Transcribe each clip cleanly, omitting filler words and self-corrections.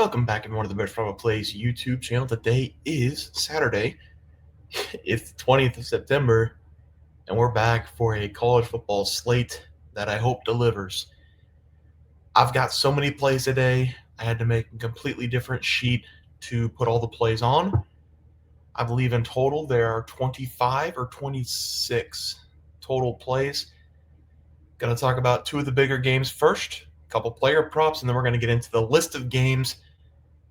Welcome back, everyone, to the Bears Probable Plays YouTube channel. Today is Saturday. It's the 20th of September, and we're back for a college football slate that I hope delivers. I've got so many plays today, I had to make a completely different sheet to put all the plays on. I believe in total there are 25 or 26 total plays. Going to talk about two of the bigger games first, a couple player props, and then we're going to get into the list of games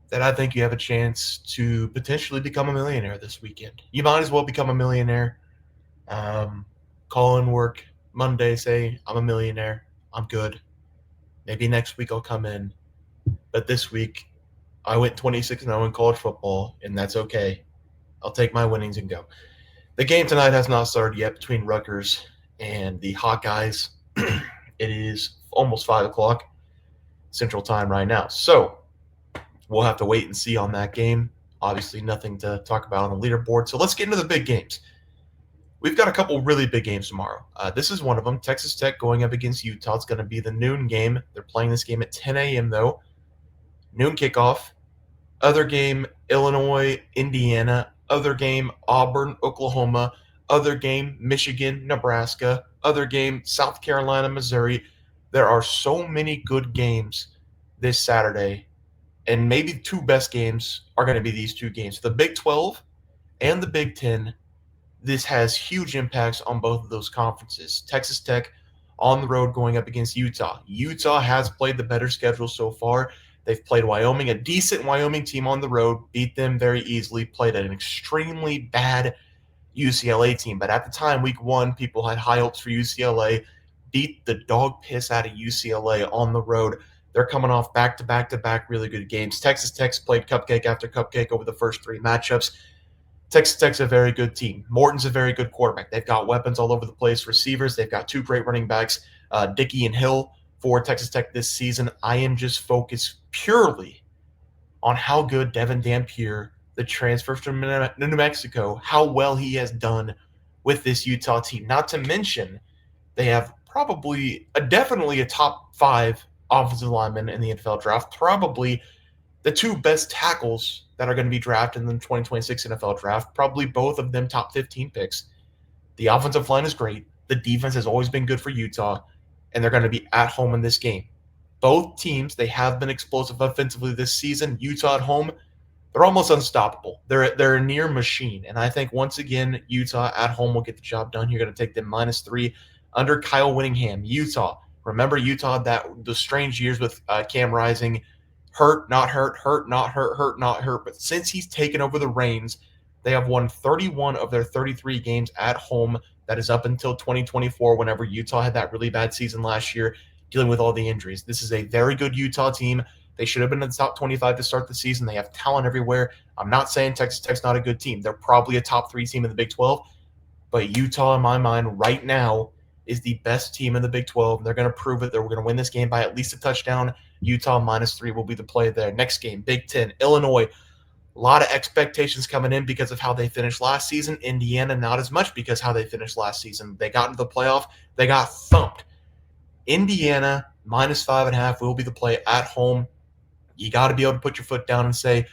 that I think you have a chance to potentially become a millionaire this weekend. You might as well become a millionaire. Call in work Monday, say, I'm a millionaire. I'm good. Maybe next week I'll come in. But this week, I went 26-0 in college football, and that's okay. I'll take my winnings and go. The game tonight has not started yet between Rutgers and the Hawkeyes. It is almost 5 o'clock Central Time right now. So we'll have to wait and see on that game. Obviously, nothing to talk about on the leaderboard. So let's get into the big games. We've got a couple really big games tomorrow. This is one of them. Texas Tech going up against Utah. It's going to be the noon game. They're playing this game at 10 a.m., though. Noon kickoff. Other game, Illinois, Indiana. Other game, Auburn, Oklahoma. Other game, Michigan, Nebraska. Other game, South Carolina, Missouri. There are so many good games this Saturday. And maybe the two best games are going to be these two games. The Big 12 and the Big 10, this has huge impacts on both of those conferences. Texas Tech on the road going up against Utah. Utah has played the better schedule so far. They've played Wyoming, a decent Wyoming team on the road, beat them very easily, played an extremely bad UCLA team. But at the time, week one, people had high hopes for UCLA, beat the dog piss out of UCLA on the road. They're coming off back-to-back really good games. Texas Tech's played cupcake after cupcake over the first three matchups. Texas Tech's a very good team. Morton's a very good quarterback. They've got weapons all over the place, receivers. They've got two great running backs, Dickey and Hill, for Texas Tech this season. I am just focused purely on how good Devin Dampier, the transfer from New Mexico, how well he has done with this Utah team. Not to mention, they have definitely a top 5 offensive linemen in the NFL draft, probably the two best tackles that are going to be drafted in the 2026 NFL draft, probably both of them top 15 picks. The offensive line is great. The defense has always been good for Utah, and they're going to be at home in this game. Both teams, they have been explosive offensively this season. Utah at home, they're almost unstoppable. They're a near machine, and I think once again, Utah at home will get the job done. You're going to take them -3 under Kyle Whittingham. Utah, remember Utah, the strange years with Cam Rising, hurt, not hurt, hurt, not hurt, hurt, not hurt. But since he's taken over the reins, they have won 31 of their 33 games at home. That is up until 2024, whenever Utah had that really bad season last year, dealing with all the injuries. This is a very good Utah team. They should have been in the top 25 to start the season. They have talent everywhere. I'm not saying Texas Tech's not a good team. They're probably a top 3 team in the Big 12. But Utah, in my mind, right now, is the best team in the Big 12. They're going to prove it. They're going to win this game by at least a touchdown. Utah -3 will be the play there. Next game, Big 10, Illinois. A lot of expectations coming in because of how they finished last season. Indiana, not as much because how they finished last season. They got into the playoff. They got thumped. Indiana, -5.5 will be the play at home. You got to be able to put your foot down and say,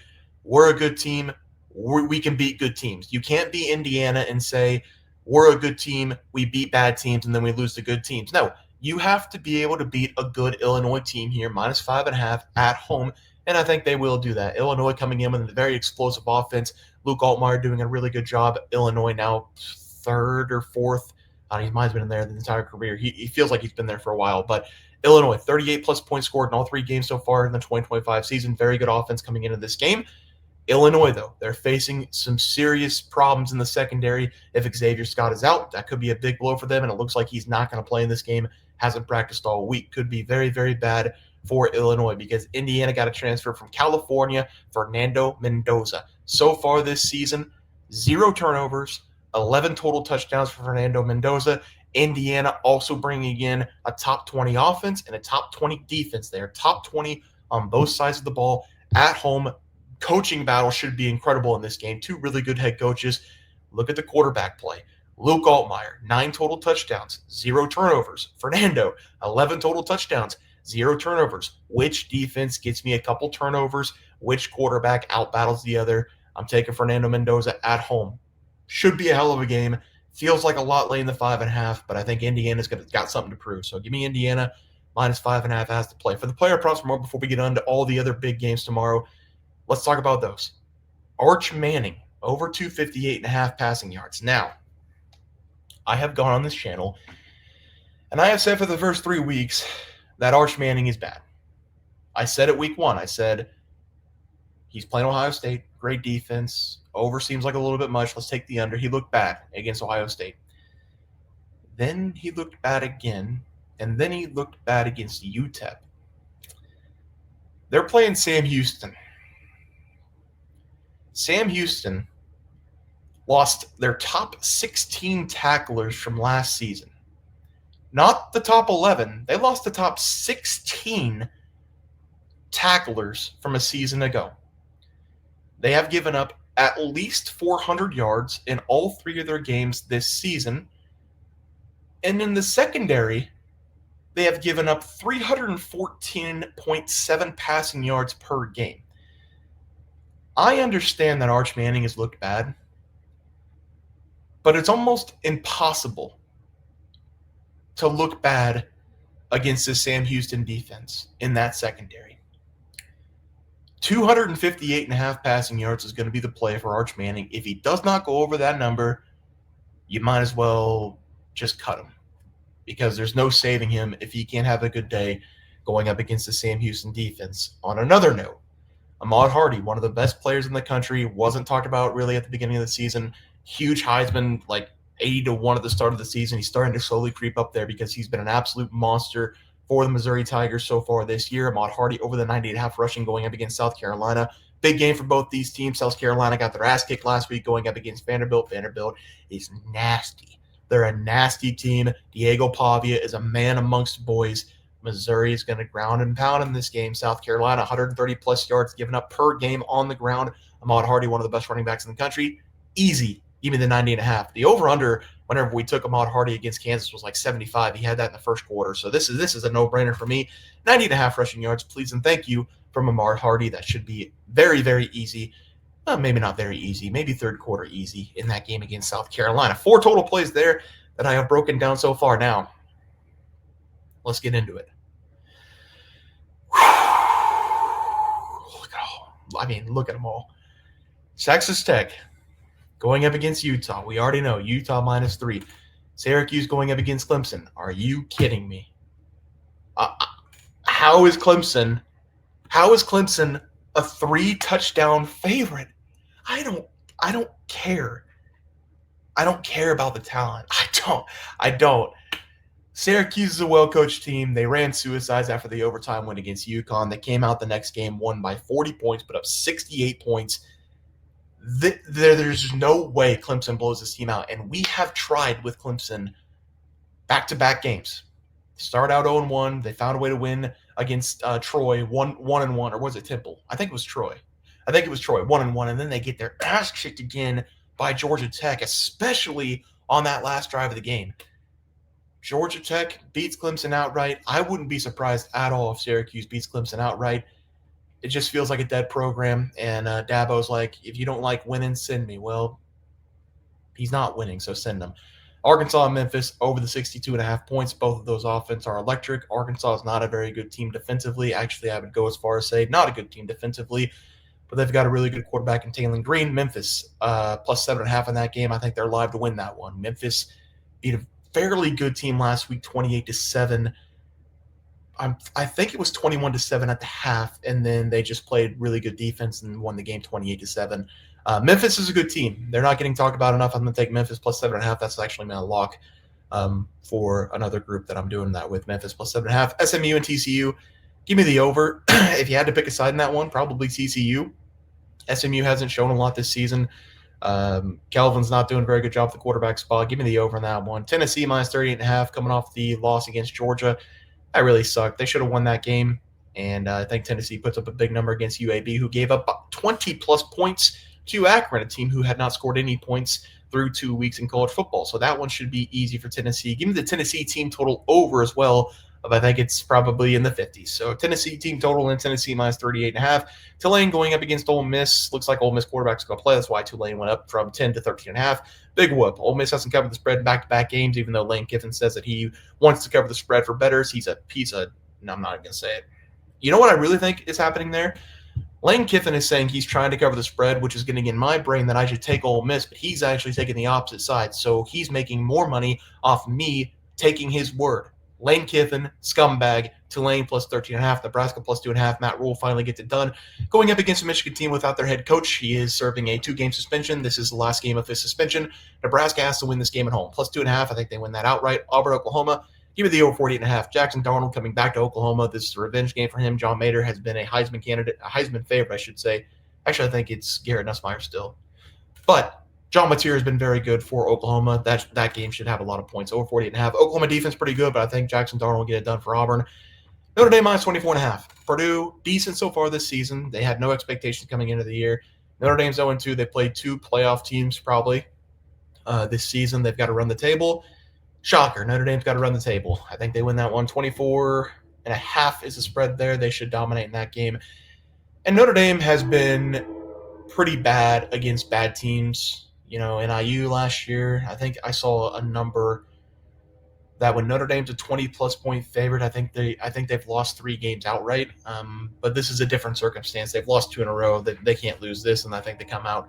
we're a good team. We can beat good teams. You can't beat Indiana and say, we're a good team, we beat bad teams, and then we lose to good teams. No, you have to be able to beat a good Illinois team here, -5.5 at home, and I think they will do that. Illinois coming in with a very explosive offense. Luke Altmaier doing a really good job. Illinois now 3rd or 4th. He might have been in there the entire career. He feels like he's been there for a while. But Illinois, 38-plus points scored in all 3 games so far in the 2025 season. Very good offense coming into this game. Illinois, though, they're facing some serious problems in the secondary. If Xavier Scott is out, that could be a big blow for them, and it looks like he's not going to play in this game. Hasn't practiced all week. Could be very, very bad for Illinois because Indiana got a transfer from California, Fernando Mendoza. So far this season, 0 turnovers, 11 total touchdowns for Fernando Mendoza. Indiana also bringing in a top 20 offense and a top 20 defense. They are top 20 on both sides of the ball at home. Coaching battle should be incredible in this game. 2 really good head coaches. Look at the quarterback play. Luke Altmaier, 9 total touchdowns, 0 turnovers. Fernando, 11 total touchdowns. 0 turnovers. Which defense gets me a couple turnovers? Which quarterback outbattles the other? I'm taking Fernando Mendoza at home. Should be a hell of a game. Feels like a lot laying the 5.5, but I think Indiana's got something to prove. So give me Indiana minus 5.5 has to play. For the player props more before we get on to all the other big games tomorrow, let's talk about those. Arch Manning, over 258.5 passing yards. Now, I have gone on this channel, and I have said for the first 3 weeks that Arch Manning is bad. I said it week 1. I said he's playing Ohio State, great defense. Over seems like a little bit much. Let's take the under. He looked bad against Ohio State. Then he looked bad again, and then he looked bad against UTEP. They're playing Sam Houston. Sam Houston lost their top 16 tacklers from last season. Not the top 11. They lost the top 16 tacklers from a season ago. They have given up at least 400 yards in all 3 of their games this season. And in the secondary, they have given up 314.7 passing yards per game. I understand that Arch Manning has looked bad, but it's almost impossible to look bad against the Sam Houston defense in that secondary. 258.5 passing yards is going to be the play for Arch Manning. If he does not go over that number, you might as well just cut him, because there's no saving him if he can't have a good day going up against the Sam Houston defense. On another note, Ahmad Hardy, one of the best players in the country, wasn't talked about really at the beginning of the season. Huge Heisman, like 80-1 at the start of the season. He's starting to slowly creep up there because he's been an absolute monster for the Missouri Tigers so far this year. Ahmad Hardy over the 90.5 rushing going up against South Carolina. Big game for both these teams. South Carolina got their ass kicked last week going up against Vanderbilt. Vanderbilt is nasty. They're a nasty team. Diego Pavia is a man amongst boys. Missouri is going to ground and pound in this game. South Carolina, 130-plus yards given up per game on the ground. Ahmad Hardy, one of the best running backs in the country. Easy. Give me the 90.5. The over-under, whenever we took Ahmad Hardy against Kansas, was like 75. He had that in the first quarter. So this is a no-brainer for me. 90.5 rushing yards, please and thank you from Ahmad Hardy. That should be very, very easy. Maybe not very easy. Maybe third quarter easy in that game against South Carolina. 4 total plays there that I have broken down so far. Now, let's get into it. Look at them all. Texas Tech going up against Utah. We already know Utah -3. Syracuse going up against Clemson. Are you kidding me? How is Clemson a 3-touchdown favorite? I don't care. I don't care about the talent. I don't. Syracuse is a well-coached team. They ran suicides after the overtime win against UConn. They came out the next game, won by 40 points, put up 68 points. There's no way Clemson blows this team out. And we have tried with Clemson back-to-back games. Start out 0-1. They found a way to win against Troy, 1-1, or was it Temple? I think it was Troy. 1-1, and then they get their ass kicked again by Georgia Tech, especially on that last drive of the game. Georgia Tech beats Clemson outright. I wouldn't be surprised at all if Syracuse beats Clemson outright. It just feels like a dead program, and Dabo's like, if you don't like winning, send me. Well, he's not winning, so send him. Arkansas and Memphis over the 62.5 points. Both of those offenses are electric. Arkansas is not a very good team defensively. Actually, I would go as far as say not a good team defensively, but they've got a really good quarterback in Taylon Green. Memphis plus 7.5 in that game. I think they're live to win that one. Memphis beat a fairly good team last week, 28-7. I think it was 21-7 at the half, and then they just played really good defense and won the game 28-7. Memphis is a good team. They're not getting talked about enough. I'm going to take Memphis plus 7.5. That's actually my lock for another group that I'm doing that with. Memphis plus 7.5. SMU and TCU, give me the over. If you had to pick a side in that one, probably TCU. SMU hasn't shown a lot this season. Calvin's not doing a very good job at the quarterback spot. Give me the over in that one. Tennessee minus 38.5 coming off the loss against Georgia. That really sucked. They should have won that game. And I think Tennessee puts up a big number against UAB, who gave up 20-plus points to Akron, a team who had not scored any points through 2 weeks in college football. So that one should be easy for Tennessee. Give me the Tennessee team total over as well, of I think it's probably in the 50s. So Tennessee team total in Tennessee minus 38.5. Tulane going up against Ole Miss. Looks like Ole Miss quarterback's going to play. That's why Tulane went up from 10 to 13.5. Big whoop. Ole Miss hasn't covered the spread in back-to-back games, even though Lane Kiffin says that he wants to cover the spread for bettors. He's a piece of – no, I'm not even going to say it. You know what I really think is happening there? Lane Kiffin is saying he's trying to cover the spread, which is getting in my brain that I should take Ole Miss, but he's actually taking the opposite side. So he's making more money off me taking his word. Lane Kiffin, scumbag, Tulane plus 13.5, Nebraska plus 2.5. Matt Rule finally gets it done. Going up against a Michigan team without their head coach, he is serving a 2-game suspension. This is the last game of his suspension. Nebraska has to win this game at home. Plus 2.5, I think they win that outright. Auburn, Oklahoma, give me the over 48.5. Jackson Darnold coming back to Oklahoma. This is a revenge game for him. John Mater has been a Heisman candidate, a Heisman favorite, I should say. Actually, I think it's Garrett Nussmeier still. But John Mateer has been very good for Oklahoma. That game should have a lot of points. Over 48.5. Oklahoma defense pretty good, but I think Jackson Darnold will get it done for Auburn. Notre Dame minus 24.5. Purdue, decent so far this season. They had no expectations coming into the year. Notre Dame's 0-2. They played 2 playoff teams probably this season. They've got to run the table. Shocker, Notre Dame's got to run the table. I think they win that one. 24.5 is the spread there. They should dominate in that game. And Notre Dame has been pretty bad against bad teams. You know, NIU last year, I think I saw a number that when Notre Dame's a 20-plus point favorite, I think they've lost 3 games outright. But this is a different circumstance. They've lost 2 in a row. They can't lose this, and I think they come out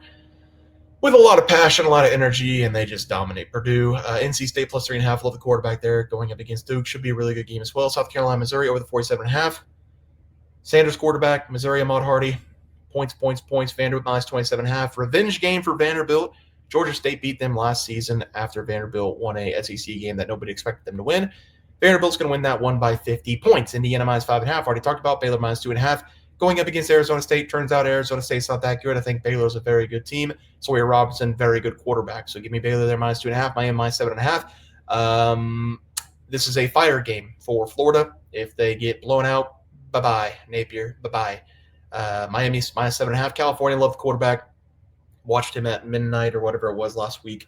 with a lot of passion, a lot of energy, and they just dominate Purdue. NC State plus 3.5. Love the quarterback there going up against Duke. Should be a really good game as well. South Carolina, Missouri over the 47.5. Sanders quarterback, Missouri, Ahmad Hardy. Points. Vanderbilt minus 27.5. Revenge game for Vanderbilt. Georgia State beat them last season after Vanderbilt won a SEC game that nobody expected them to win. Vanderbilt's going to win that one by 50 points. Indiana minus 5.5. Already talked about Baylor minus 2.5. Going up against Arizona State. Turns out Arizona State's not that good. I think Baylor's a very good team. Sawyer Robinson, very good quarterback. So give me Baylor there minus 2.5. Miami minus 7.5. This is a fire game for Florida. If they get blown out, bye-bye. Napier, bye-bye. Miami's minus 7.5. California, love the quarterback. Watched him at midnight or whatever it was last week.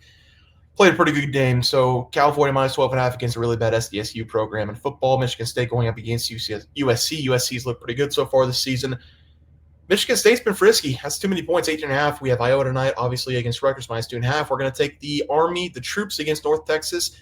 Played a pretty good game. So California minus 12.5 against a really bad SDSU program in football. Michigan State going up against USC. USC's looked pretty good so far this season. Michigan State's been frisky. That's too many points, 8.5. We have Iowa tonight, obviously, against Rutgers minus 2.5. We're going to take the Army, the troops against North Texas.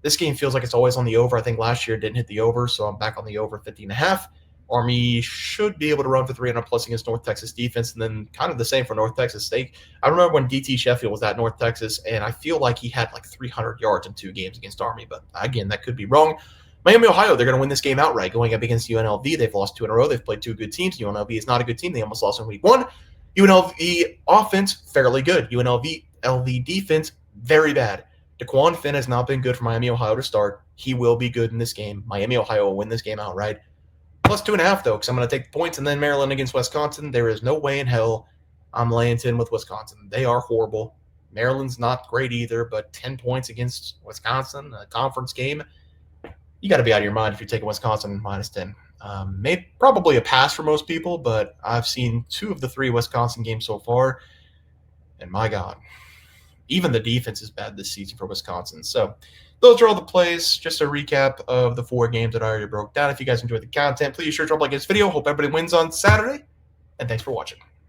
This game feels like it's always on the over. I think last year it didn't hit the over, so I'm back on the over 50.5. Army should be able to run for 300 plus against North Texas defense, and then kind of the same for North Texas State. I remember when DT Sheffield was at North Texas, and I feel like he had like 300 yards in 2 games against Army, but again, that could be wrong. Miami, Ohio, they're going to win this game outright, going up against UNLV. They've lost 2 in a row. They've played 2 good teams. UNLV is not a good team. They almost lost in week 1. UNLV offense, fairly good. UNLV defense, very bad. DeQuan Finn has not been good for Miami, Ohio to start. He will be good in this game. Miami, Ohio will win this game outright. Plus 2.5, though, because I'm going to take the points. And then Maryland against Wisconsin. There is no way in hell I'm laying 10 with Wisconsin. They are horrible. Maryland's not great either, but 10 points against Wisconsin, a conference game, you got to be out of your mind if you're taking Wisconsin minus 10. Probably a pass for most people, but I've seen 2 of the 3 Wisconsin games so far, and my God, even the defense is bad this season for Wisconsin. So those are all the plays. Just a recap of the 4 games that I already broke down. If you guys enjoyed the content, please sure drop a like this video. Hope everybody wins on Saturday, and thanks for watching.